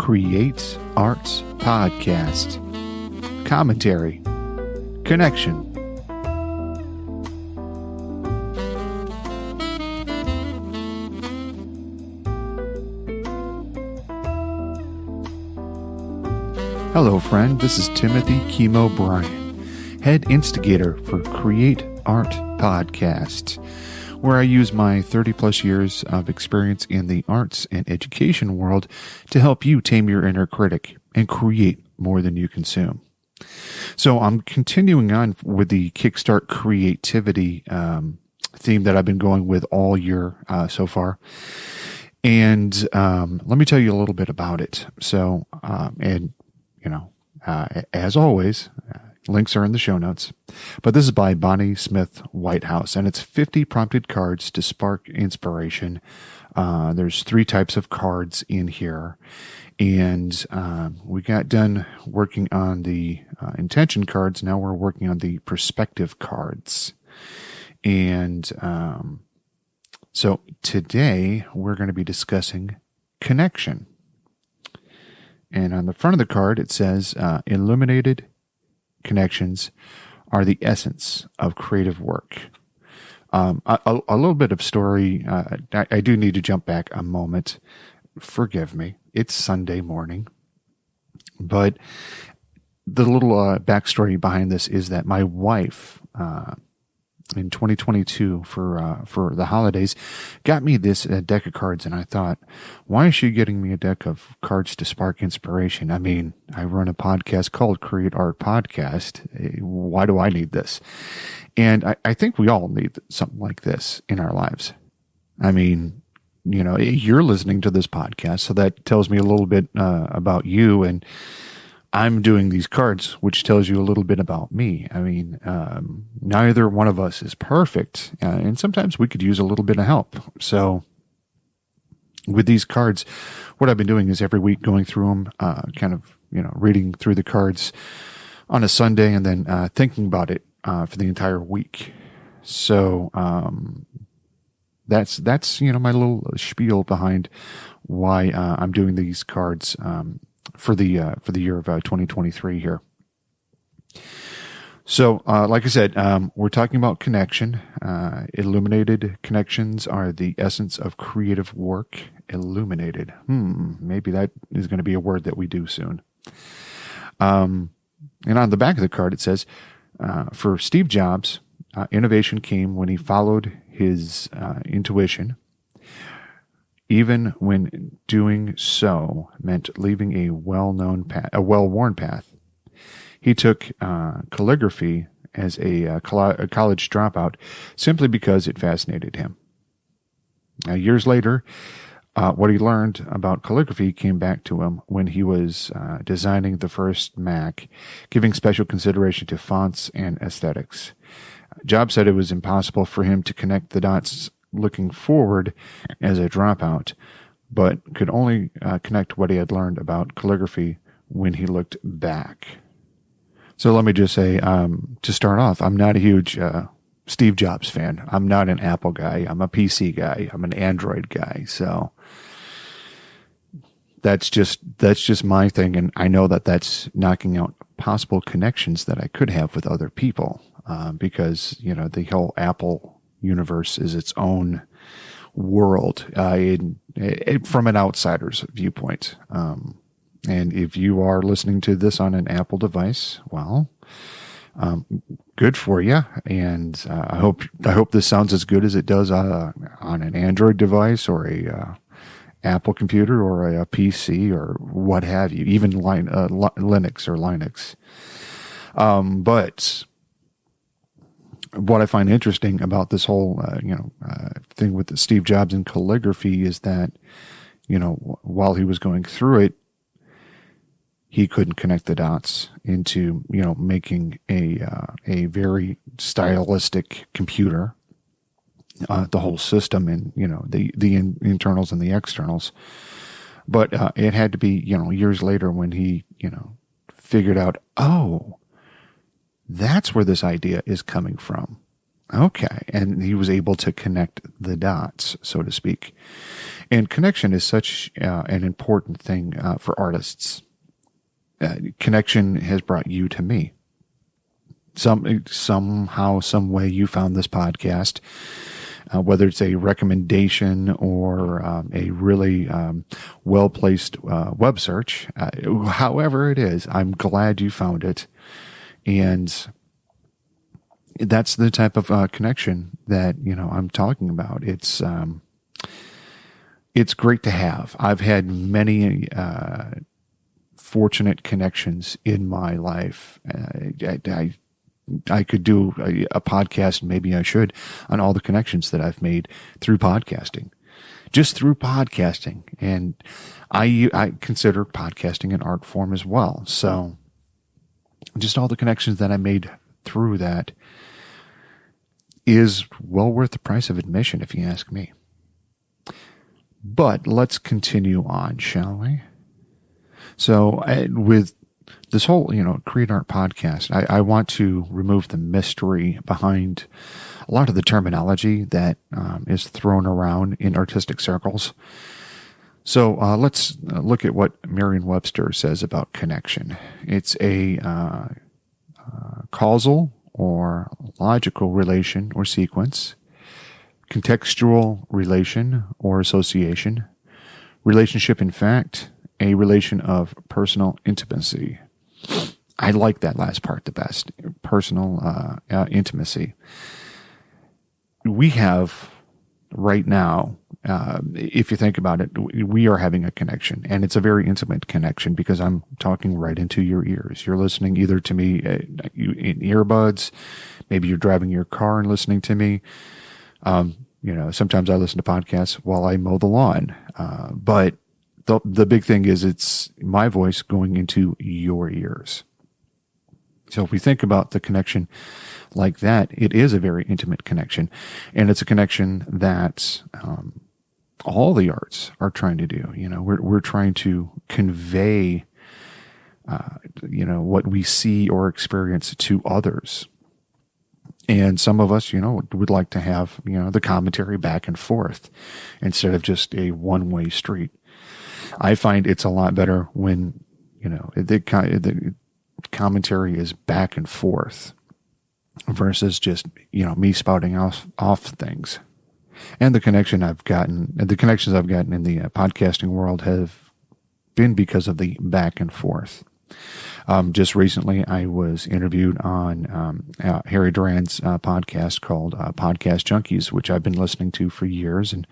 Create Arts Podcast. Commentary. Connection. Hello, friend. This is Timothy Kimo Bryan, head instigator for Create Art Podcast, where I use my 30-plus years of experience in the arts and education world to help you tame your inner critic and create more than you consume. So I'm continuing on with the Kickstart Creativity theme that I've been going with all year so far. And let me tell you a little bit about it. So, as always, links are in the show notes. But this is by Bonnie Smith Whitehouse, and it's 50 prompted cards to spark inspiration. There's 3 types of cards in here. And we got done working on the intention cards. Now we're working on the perspective cards. And so today we're going to be discussing connection. And on the front of the card, it says, illuminated connections are the essence of creative work. A little bit of story. I do need to jump back a moment. Forgive me. It's Sunday morning. But the little backstory behind this is that my wife, in 2022 for the holidays, got me this deck of cards, and I thought, why is she getting me a deck of cards to spark inspiration? I mean, I run a podcast called Create Art Podcast. Why do I need this? And I think we all need something like this in our lives. I mean, you're listening to this podcast, so that tells me a little bit about you, and I'm doing these cards, which tells you a little bit about me. I mean, neither one of us is perfect, and sometimes we could use a little bit of help. So with these cards, what I've been doing is every week going through them, reading through the cards on a Sunday and then thinking about it for the entire week. So that's my little spiel behind why I'm doing these cards for the year of 2023 here. So, like I said, we're talking about connection. Illuminated connections are the essence of creative work. Illuminated. Maybe that is going to be a word that we do soon. And on the back of the card, it says, for Steve Jobs, innovation came when he followed his intuition, even when doing so meant leaving a well-worn path. He took calligraphy as a college dropout simply because it fascinated him. Years later, what he learned about calligraphy came back to him when he was designing the first Mac, giving special consideration to fonts and aesthetics. Jobs said it was impossible for him to connect the dots looking forward as a dropout, but could only connect what he had learned about calligraphy when he looked back. So let me just say, to start off, I'm not a huge Steve Jobs fan. I'm not an Apple guy. I'm a PC guy. I'm an Android guy. So that's just my thing, and I know that that's knocking out possible connections that I could have with other people, because the whole Apple universe is its own world from an outsider's viewpoint. And if you are listening to this on an Apple device, well, good for you. And I hope this sounds as good as it does on an Android device or a Apple computer or a PC or what have you, even Linux or Linux. But what I find interesting about this whole, thing with Steve Jobs and calligraphy is that, while he was going through it, he couldn't connect the dots into, making a very stylistic computer, the whole system and, the internals and the externals. But it had to be, years later when he, figured out, oh, that's where this idea is coming from. Okay. And he was able to connect the dots, so to speak. And connection is such an important thing for artists. Connection has brought you to me. Somehow, some way you found this podcast, whether it's a recommendation or a really well-placed web search, however it is, I'm glad you found it. And that's the type of connection that, I'm talking about. It's great to have. I've had many fortunate connections in my life. I could do a podcast, maybe I should, on all the connections that I've made through podcasting, just through podcasting. And I consider podcasting an art form as well. So just all the connections that I made through that is well worth the price of admission, if you ask me. But let's continue on, shall we? So with this whole, Create Art podcast, I want to remove the mystery behind a lot of the terminology that is thrown around in artistic circles. So let's look at what Merriam-Webster says about connection. It's a causal or logical relation or sequence, contextual relation or association, relationship in fact, a relation of personal intimacy. I like that last part the best, personal intimacy. We have right now, if you think about it, we are having a connection, and it's a very intimate connection because I'm talking right into your ears. You're listening either to me in earbuds, maybe you're driving your car and listening to me. Sometimes I listen to podcasts while I mow the lawn, but the big thing is it's my voice going into your ears. So if we think about the connection like that, it is a very intimate connection, and it's a connection that all the arts are trying to do. We're trying to convey, what we see or experience to others. And some of us, would like to have, the commentary back and forth instead of just a one-way street. I find it's a lot better when, the commentary is back and forth versus just, me spouting off things. And the connections I've gotten in the podcasting world have been because of the back and forth. Just recently, I was interviewed on Harry Duran's podcast called Podcast Junkies, which I've been listening to for years. And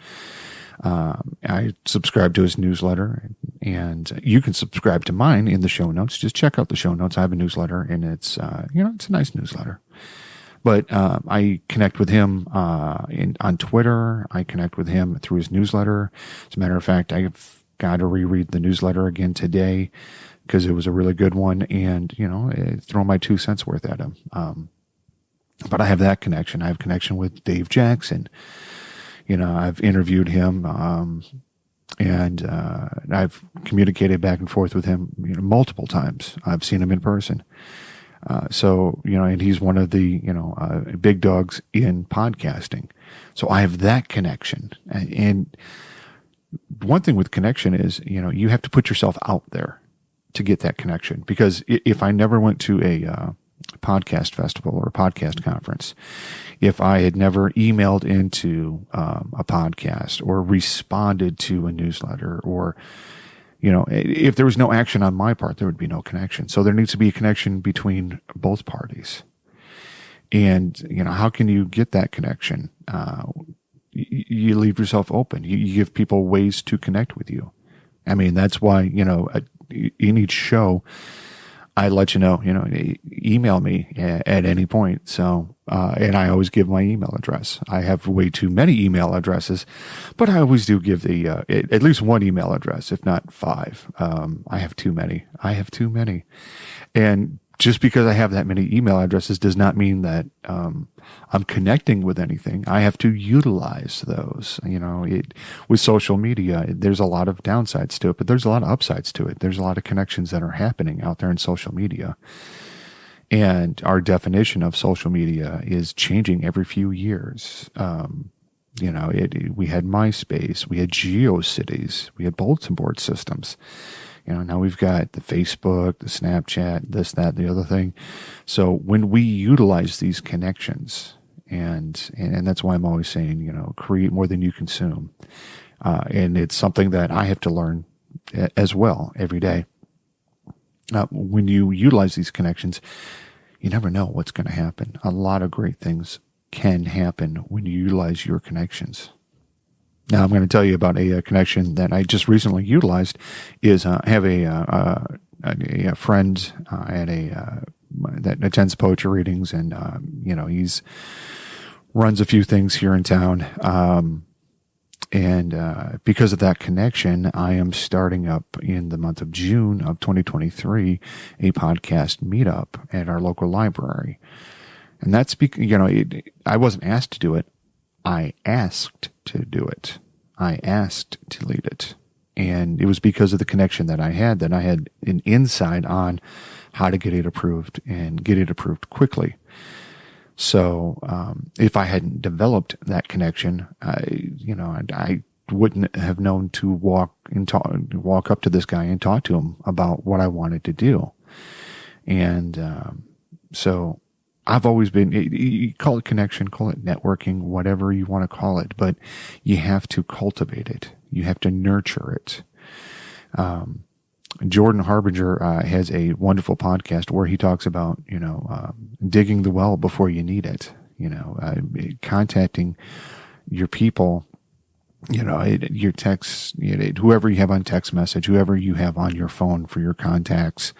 I subscribe to his newsletter, and you can subscribe to mine in the show notes. Just check out the show notes. I have a newsletter, and it's it's a nice newsletter. But I connect with him on Twitter. I connect with him through his newsletter. As a matter of fact, I've got to reread the newsletter again today because it was a really good one, and throw my 2 cents worth at him. But I have that connection. I have connection with Dave Jackson. I've interviewed him, and I've communicated back and forth with him multiple times. I've seen him in person. And he's one of the, big dogs in podcasting. So I have that connection. And one thing with connection is, you have to put yourself out there to get that connection. Because if I never went to a podcast festival or a podcast conference, if I had never emailed into a podcast or responded to a newsletter, or if there was no action on my part, there would be no connection. So there needs to be a connection between both parties. And how can you get that connection? You leave yourself open. You give people ways to connect with you. I mean, that's why in each show I let email me at any point. So, and I always give my email address. I have way too many email addresses, but I always do give at least one email address, if not 5. I have too many. And just because I have that many email addresses does not mean that, I'm connecting with anything. I have to utilize those. With social media, there's a lot of downsides to it, but there's a lot of upsides to it. There's a lot of connections that are happening out there in social media. And our definition of social media is changing every few years. We had MySpace, we had GeoCities, we had bulletin board systems. Now we've got the Facebook, the Snapchat, this, that, the other thing. So when we utilize these connections, and that's why I'm always saying, create more than you consume. And it's something that I have to learn as well every day. When you utilize these connections, you never know what's going to happen. A lot of great things can happen when you utilize your connections. Now, I'm going to tell you about a connection that I just recently utilized. I have a friend that attends poetry readings, and he's runs a few things here in town. And because of that connection, I am starting up in the month of June of 2023 a podcast meetup at our local library. And that's because, I wasn't asked to do it. I asked to do it. I asked to lead it. And it was because of the connection that I had an insight on how to get it approved and get it approved quickly. So, if I hadn't developed that connection, I wouldn't have known to walk up to this guy and talk to him about what I wanted to do. And, so I've always been, you call it connection, call it networking, whatever you want to call it, but you have to cultivate it. You have to nurture it. Jordan Harbinger has a wonderful podcast where he talks about, digging the well before you need it, contacting your people, your texts, whoever you have on text message, whoever you have on your phone for your contacts,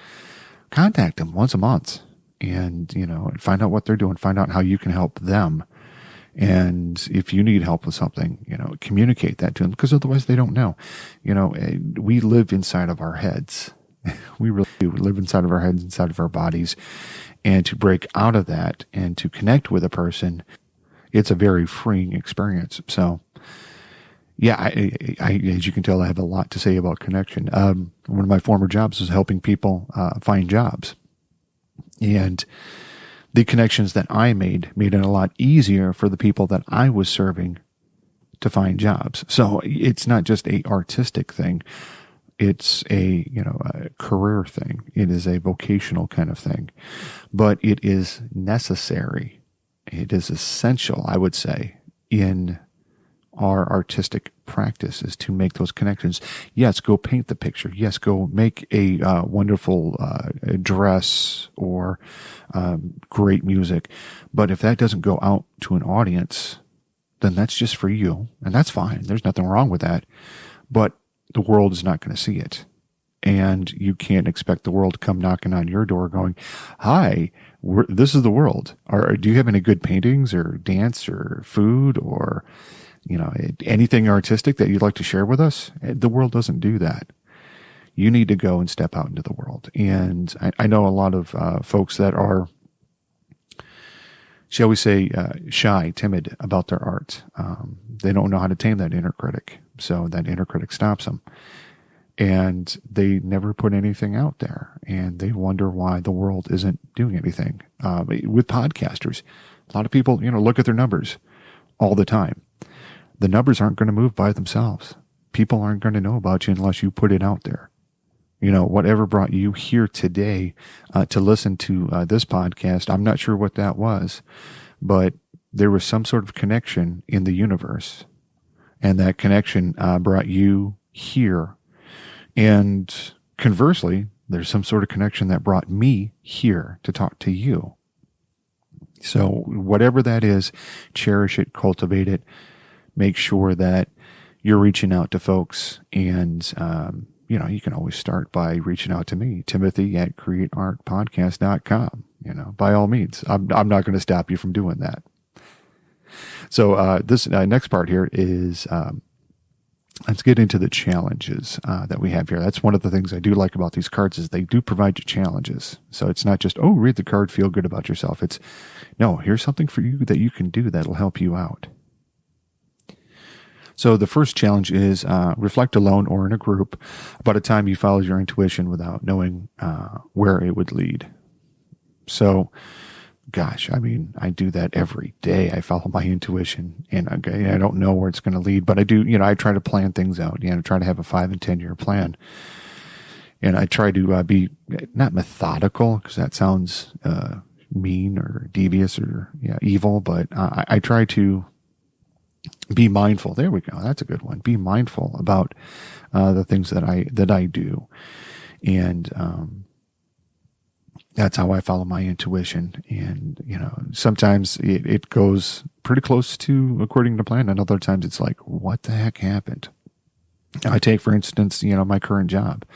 contact them once a month and, find out what they're doing, find out how you can help them. And if you need help with something, communicate that to them, because otherwise they don't know. We live inside of our heads. We really do. We live inside of our heads, inside of our bodies. And to break out of that and to connect with a person, it's a very freeing experience. So, yeah, I as you can tell, I have a lot to say about connection. One of my former jobs was helping people find jobs. And the connections that I made it a lot easier for the people that I was serving to find jobs. So it's not just a artistic thing. It's a career thing. It is a vocational kind of thing, but it is necessary. It is essential, I would say, in our artistic practice is to make those connections. Yes, go paint the picture. Yes, go make a wonderful dress or great music. But if that doesn't go out to an audience, then that's just for you. And that's fine. There's nothing wrong with that. But the world is not going to see it. And you can't expect the world to come knocking on your door going, hi, this is the world. Do you have any good paintings or dance or food or anything artistic that you'd like to share with us? The world doesn't do that. You need to go and step out into the world. And I know a lot of folks that are, shall we say, shy, timid about their art. They don't know how to tame that inner critic. So that inner critic stops them. And they never put anything out there. And they wonder why the world isn't doing anything. With podcasters, a lot of people, look at their numbers all the time. The numbers aren't going to move by themselves. People aren't going to know about you unless you put it out there. Whatever brought you here today to listen to this podcast, I'm not sure what that was, but there was some sort of connection in the universe. And that connection brought you here. And conversely, there's some sort of connection that brought me here to talk to you. So whatever that is, cherish it, cultivate it. Make sure that you're reaching out to folks. And, you can always start by reaching out to me, Timothy at createartpodcast.com. By all means, I'm not going to stop you from doing that. So this next part here is let's get into the challenges that we have here. That's one of the things I do like about these cards is they do provide you challenges. So it's not just, read the card, feel good about yourself. It's, no, here's something for you that you can do that'll help you out. So the first challenge is reflect alone or in a group about a time you followed your intuition without knowing where it would lead. So, gosh, I mean, I do that every day. I follow my intuition, and I don't know where it's going to lead, but I do, I try to plan things out, try to have a 5 and 10 year plan. And I try to be not methodical, because that sounds mean or devious or evil, but I try to be mindful. There we go. That's a good one. Be mindful about the things that I do. And that's how I follow my intuition. And, sometimes it goes pretty close to according to plan. And other times it's like, what the heck happened? I take, for instance, my current job.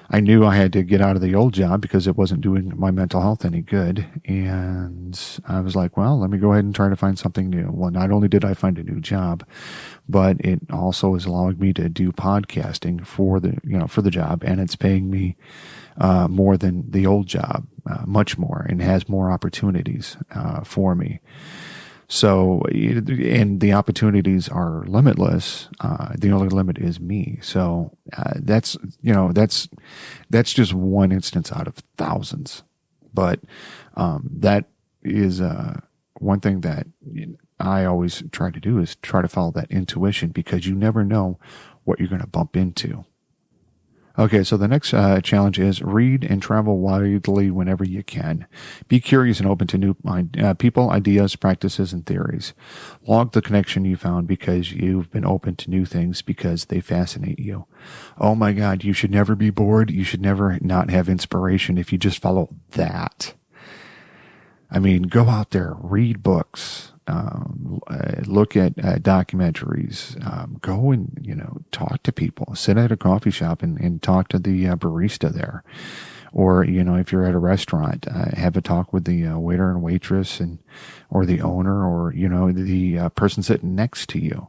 I knew I had to get out of the old job because it wasn't doing my mental health any good. And I was like, well, let me go ahead and try to find something new. Well, not only did I find a new job, but it also is allowing me to do podcasting for the job. And it's paying me more than the old job, much more, and has more opportunities for me. So, and the opportunities are limitless. The only limit is me. So, that's just one instance out of thousands. But, that is, one thing that I always try to do is try to follow that intuition, because you never know what you're going to bump into. Okay, so the next challenge is read and travel widely whenever you can. Be curious and open to new people, ideas, practices, and theories. Log the connection you found because you've been open to new things because they fascinate you. Oh my God, you should never be bored. You should never not have inspiration if you just follow that. I mean, go out there, read books. Look at documentaries, go and, talk to people, sit at a coffee shop and talk to the barista there. Or, if you're at a restaurant, have a talk with the waiter and waitress or the owner or, the person sitting next to you.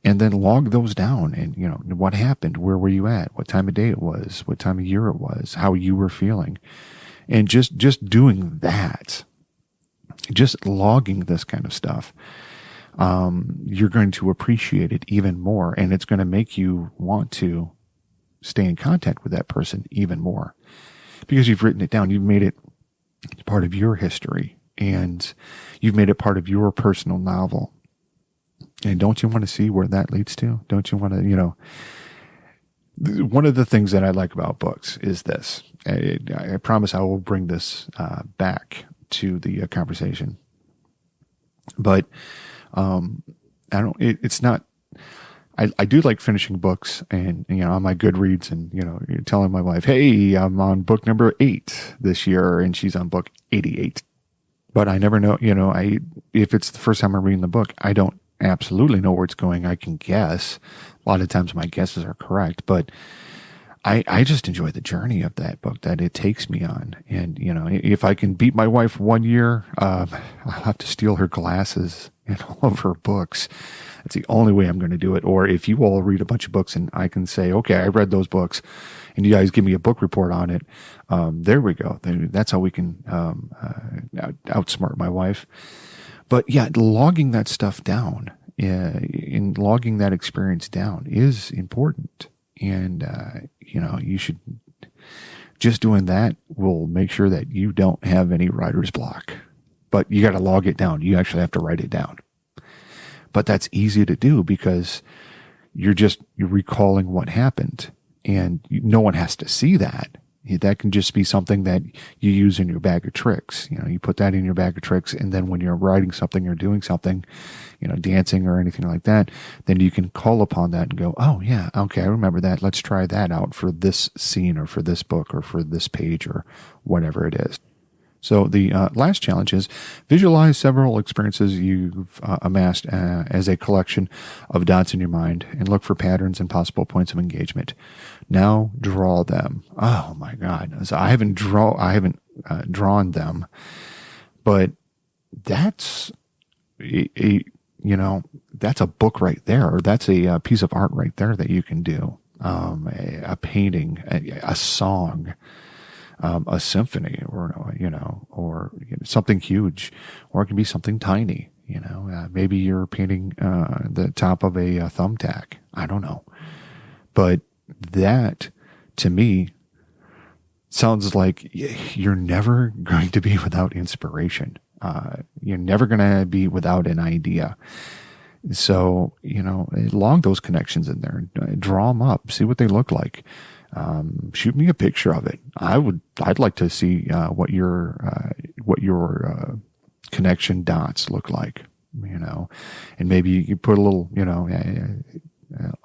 And then log those down and, what happened, where were you at, what time of day it was, what time of year it was, how you were feeling. And just doing that, just logging this kind of stuff, you're going to appreciate it even more. And it's going to make you want to stay in contact with that person even more because you've written it down. You've made it part of your history and you've made it part of your personal novel. And don't you want to see where that leads to? Don't you want to, one of the things that I like about books is this. I promise I will bring this back to the conversation, but it's not. I do like finishing books, and on my Goodreads, and telling my wife, "Hey, I'm on book number 8 this year," and she's on book 88. But I never know. If it's the first time I'm reading the book, I don't absolutely know where it's going. I can guess. A lot of times my guesses are correct, but I just enjoy the journey of that book that it takes me on. And, if I can beat my wife 1 year, I'll have to steal her glasses and all of her books. That's the only way I'm going to do it. Or if you all read a bunch of books and I can say, okay, I read those books and you guys give me a book report on it. There we go. That's how we can, outsmart my wife. But yeah, logging that stuff down, in logging that experience down is important. And, you should, just doing that will make sure that you don't have any writer's block, but you got to log it down. You actually have to write it down, but that's easy to do because you're recalling what happened and no one has to see that. That can just be something that you use in your bag of tricks. You put that in your bag of tricks. And then when you're writing something or doing something, dancing or anything like that, then you can call upon that and go, oh yeah, okay, I remember that. Let's try that out for this scene or for this book or for this page or whatever it is. So the last challenge is visualize several experiences you've amassed as a collection of dots in your mind and look for patterns and possible points of engagement. Now draw them. Oh my God. So I haven't drawn them, but that's that's a book right there. Or that's a piece of art right there that you can do. A painting, a song, a symphony or something huge, or it can be something tiny, maybe you're painting, the top of a thumbtack. I don't know. But that to me sounds like you're never going to be without inspiration. You're never going to be without an idea. So, log those connections in there, draw them up, see what they look like. Shoot me a picture of it. I'd like to see, what your connection dots look like, and maybe you put a little, a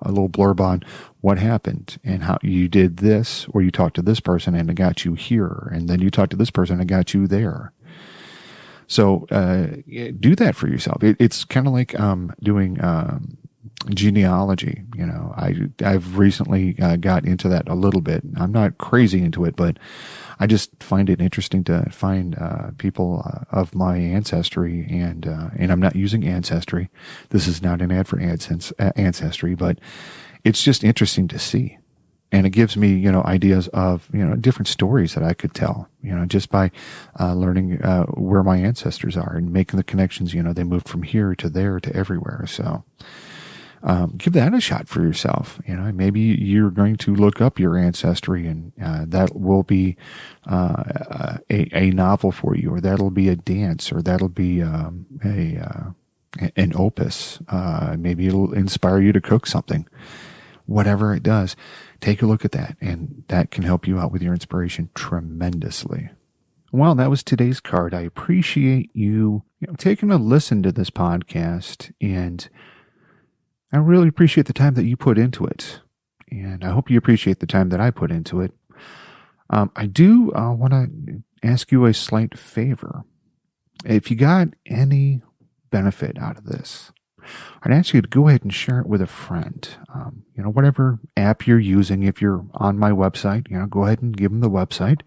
little blurb on what happened and how you did this, or you talked to this person and it got you here. And then you talked to this person and it got you there. So, do that for yourself. It's kind of like, doing, genealogy. I've recently, got into that a little bit. I'm not crazy into it, but I just find it interesting to find, people, of my ancestry, and I'm not using Ancestry. This is not an ad for Ancestry, but it's just interesting to see. And it gives me, ideas of, different stories that I could tell, just by learning where my ancestors are and making the connections. They moved from here to there to everywhere. So give that a shot for yourself. Maybe you're going to look up your ancestry, and that will be a novel for you, or that'll be a dance, or that'll be an opus. Maybe it'll inspire you to cook something. Whatever it does, take a look at that, and that can help you out with your inspiration tremendously. Well, that was today's card. I appreciate you, taking a listen to this podcast, and I really appreciate the time that you put into it. And I hope you appreciate the time that I put into it. I do want to ask you a slight favor. If you got any benefit out of this, I'd ask you to go ahead and share it with a friend. Whatever app you're using, if you're on my website, go ahead and give them the website.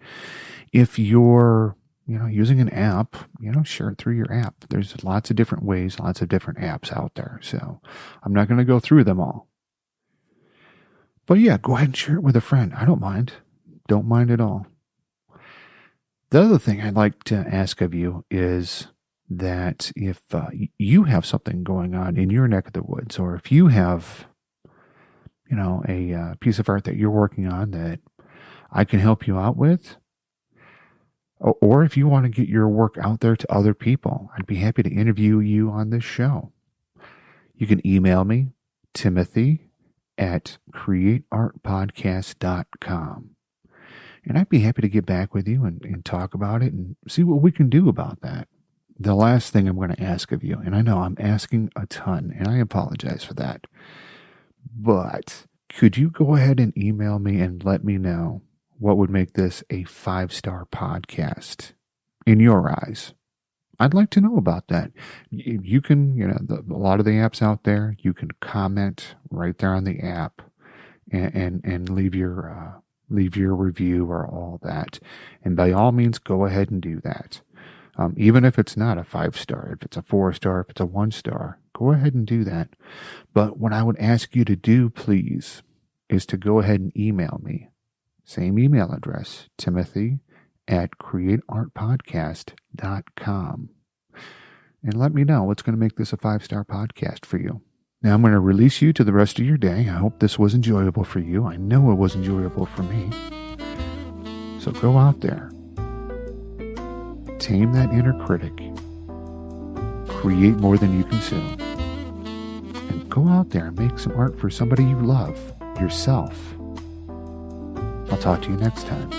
If you're, using an app, share it through your app. There's lots of different ways, lots of different apps out there. So I'm not going to go through them all. But yeah, go ahead and share it with a friend. I don't mind. Don't mind at all. The other thing I'd like to ask of you is that if you have something going on in your neck of the woods, or if you have, a piece of art that you're working on that I can help you out with, or if you want to get your work out there to other people, I'd be happy to interview you on this show. You can email me, timothy@createartpodcast.com. And I'd be happy to get back with you and talk about it and see what we can do about that. The last thing I'm going to ask of you, and I know I'm asking a ton, and I apologize for that, but could you go ahead and email me and let me know what would make this a 5-star podcast in your eyes? I'd like to know about that. You can, a lot of the apps out there, you can comment right there on the app and leave your review or all that. And by all means, go ahead and do that. Even if it's not a 5-star, if it's a 4-star, if it's a 1-star, go ahead and do that. But what I would ask you to do, please, is to go ahead and email me. Same email address, timothy@createartpodcast.com. And let me know what's going to make this a 5-star podcast for you. Now I'm going to release you to the rest of your day. I hope this was enjoyable for you. I know it was enjoyable for me. So go out there. Tame that inner critic. Create more than you consume. And go out there and make some art for somebody you love, yourself. I'll talk to you next time.